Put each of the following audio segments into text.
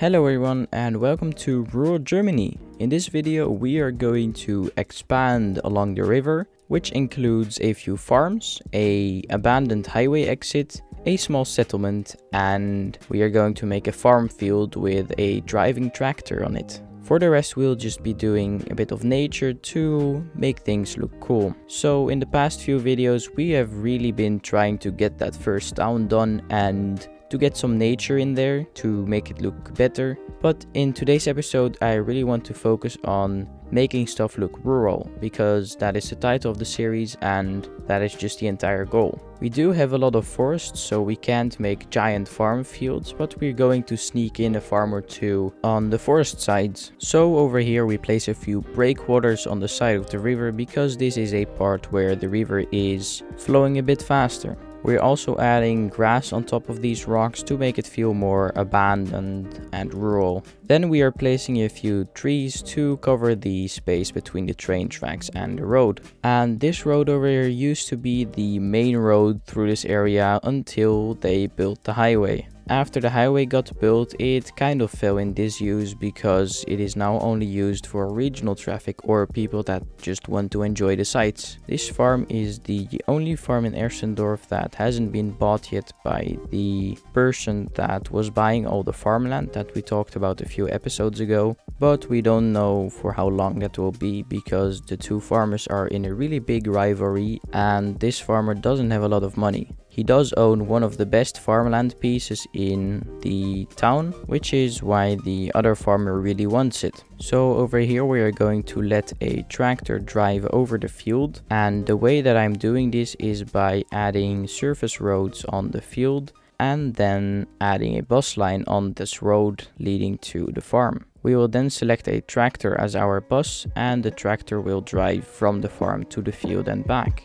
Hello everyone and welcome to rural Germany. In this video we are going to expand along the river, which includes a few farms, a abandoned highway exit, a small settlement, and we are going to make a farm field with a driving tractor on it. For the rest we'll just be doing a bit of nature to make things look cool. So in the past few videos we have really been trying to get that first town done and to get some nature in there to make it look better. But in today's episode I really want to focus on making stuff look rural, because that is the title of the series and that is just the entire goal. We do have a lot of forests, so we can't make giant farm fields, but we're going to sneak in a farm or two on the forest sides. So over here we place a few breakwaters on the side of the river, because this is a part where the river is flowing a bit faster. We're also adding grass on top of these rocks to make it feel more abandoned and rural. Then we are placing a few trees to cover the space between the train tracks and the road. And this road over here used to be the main road through this area until they built the highway. After the highway got built, it kind of fell in disuse because it is now only used for regional traffic or people that just want to enjoy the sights. This farm is the only farm in Ersendorf that hasn't been bought yet by the person that was buying all the farmland that we talked about a few episodes ago. But we don't know for how long that will be, because the two farmers are in a really big rivalry and this farmer doesn't have a lot of money. He does own one of the best farmland pieces in the town, which is why the other farmer really wants it. So over here we are going to let a tractor drive over the field, and the way that I'm doing this is by adding surface roads on the field and then adding a bus line on this road leading to the farm. We will then select a tractor as our bus, and the tractor will drive from the farm to the field and back.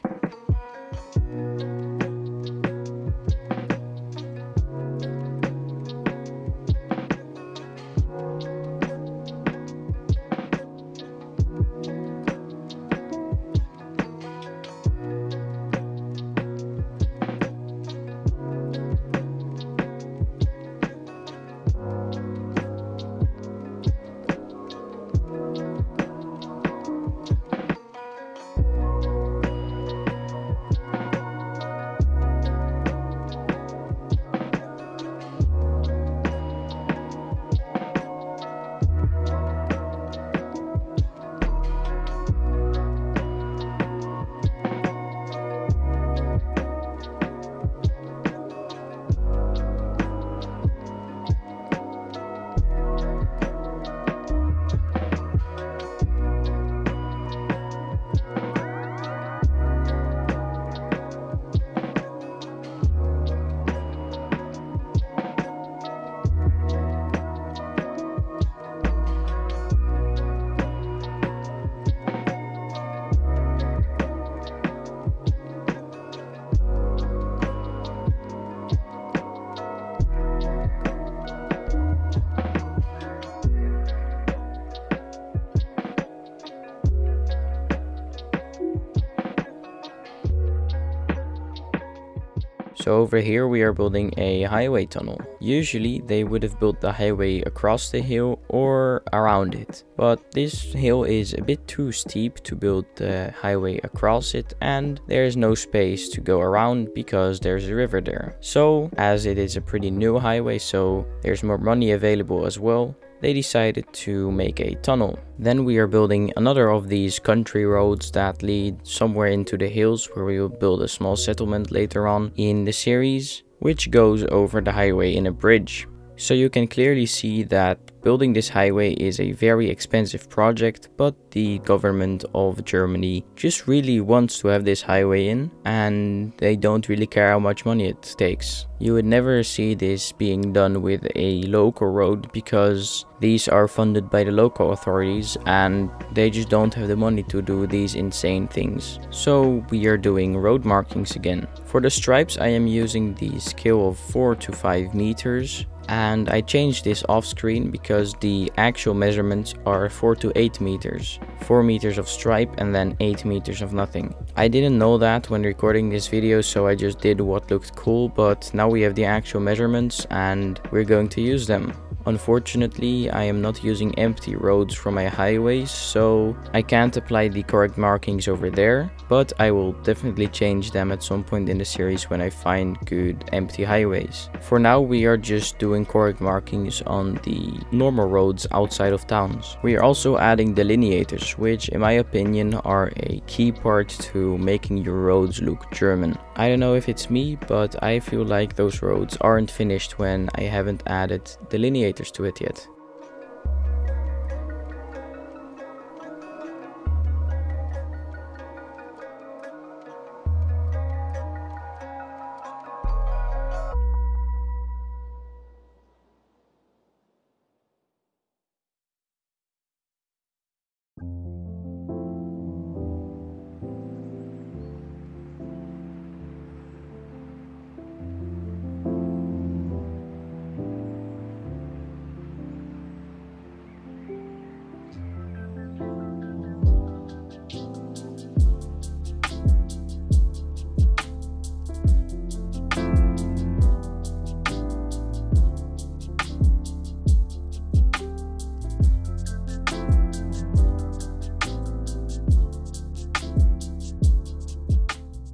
So over here we are building a highway tunnel. Usually they would have built the highway across the hill or around it, but this hill is a bit too steep to build the highway across it, and there is no space to go around because there's a river there. So as it is a pretty new highway, so there's more money available as well, they decided to make a tunnel. Then we are building another of these country roads that lead somewhere into the hills, where we will build a small settlement later on in the series, which goes over the highway in a bridge. So you can clearly see that building this highway is a very expensive project, but the government of Germany just really wants to have this highway in, and they don't really care how much money it takes. You would never see this being done with a local road, because these are funded by the local authorities and they just don't have the money to do these insane things. So we are doing road markings again. For the stripes I am using the scale of 4 to 5 meters. And I changed this off screen because the actual measurements are 4 to 8 meters. 4 meters of stripe and then 8 meters of nothing. I didn't know that when recording this video, so I just did what looked cool, but now we have the actual measurements and we're going to use them. Unfortunately, I am not using empty roads for my highways, so I can't apply the correct markings over there, but I will definitely change them at some point in the series when I find good empty highways. For now, we are just doing correct markings on the normal roads outside of towns. We are also adding delineators, which in my opinion are a key part to making your roads look German. I don't know if it's me, but I feel like those roads aren't finished when I haven't added delineators to it yet.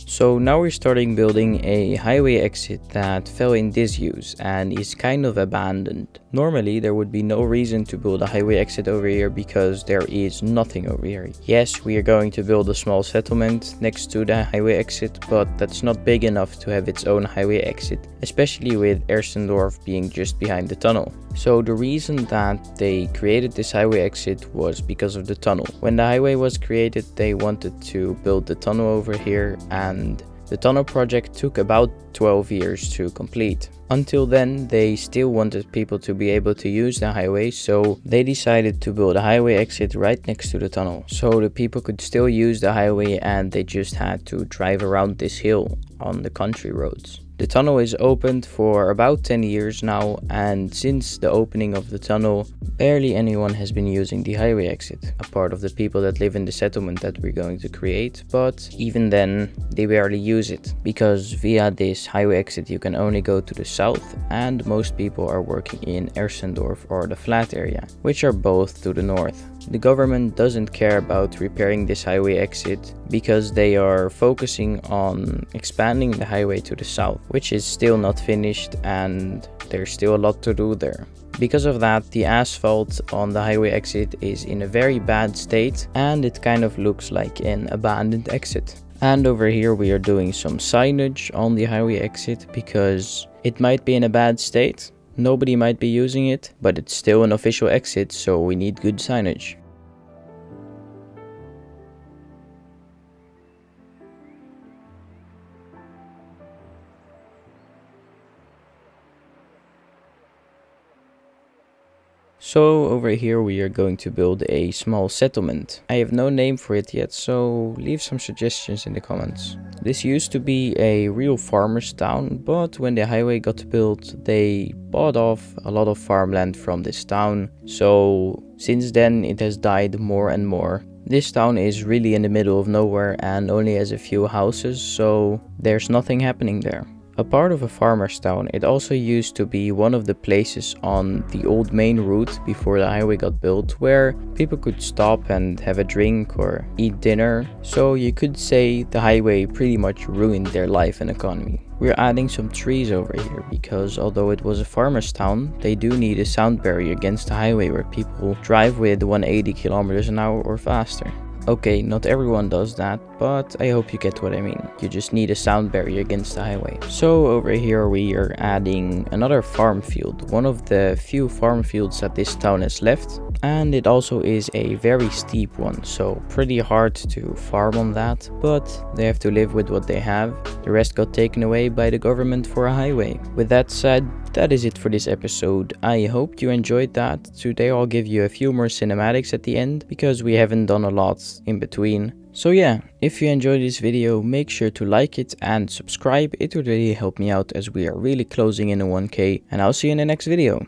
So now we're starting building a highway exit that fell in disuse and is kind of abandoned. Normally there would be no reason to build a highway exit over here because there is nothing over here. Yes, we are going to build a small settlement next to the highway exit, but that's not big enough to have its own highway exit, especially with Ersendorf being just behind the tunnel. So the reason that they created this highway exit was because of the tunnel. When the highway was created, they wanted to build the tunnel over here, and the tunnel project took about 12 years to complete. Until then, they still wanted people to be able to use the highway, so they decided to build a highway exit right next to the tunnel, so the people could still use the highway and they just had to drive around this hill on the country roads. The tunnel is opened for about 10 years now, and since the opening of the tunnel, barely anyone has been using the highway exit, a part of the people that live in the settlement that we're going to create, but even then, they barely use it, because via this highway exit you can only go to the south, and most people are working in Ersendorf or the flat area, which are both to the north. The government doesn't care about repairing this highway exit because they are focusing on expanding the highway to the south, which is still not finished and there's still a lot to do there. Because of that, the asphalt on the highway exit is in a very bad state and it kind of looks like an abandoned exit. And over here we are doing some signage on the highway exit because it might be in a bad state. Nobody might be using it, but it's still an official exit, so we need good signage. So over here we are going to build a small settlement. I have no name for it yet, so leave some suggestions in the comments. This used to be a real farmer's town, but when the highway got built, they bought off a lot of farmland from this town. So since then it has died more and more. This town is really in the middle of nowhere and only has a few houses, so there's nothing happening there. A part of a farmer's town, it also used to be one of the places on the old main route before the highway got built where people could stop and have a drink or eat dinner. So you could say the highway pretty much ruined their life and economy. We're adding some trees over here because although it was a farmer's town, they do need a sound barrier against the highway where people drive with 180 kilometers an hour or faster. Okay, not everyone does that, but I hope you get what I mean. You just need a sound barrier against the highway. So over here we are adding another farm field, one of the few farm fields that this town has left. And it also is a very steep one, so pretty hard to farm on that, but they have to live with what they have. The rest got taken away by the government for a highway. With that said, that is it for this episode. I hope you enjoyed that. Today I'll give you a few more cinematics at the end, because we haven't done a lot in between. So yeah, if you enjoyed this video, make sure to like it and subscribe. It would really help me out as we are really closing in on 1K, and I'll see you in the next video.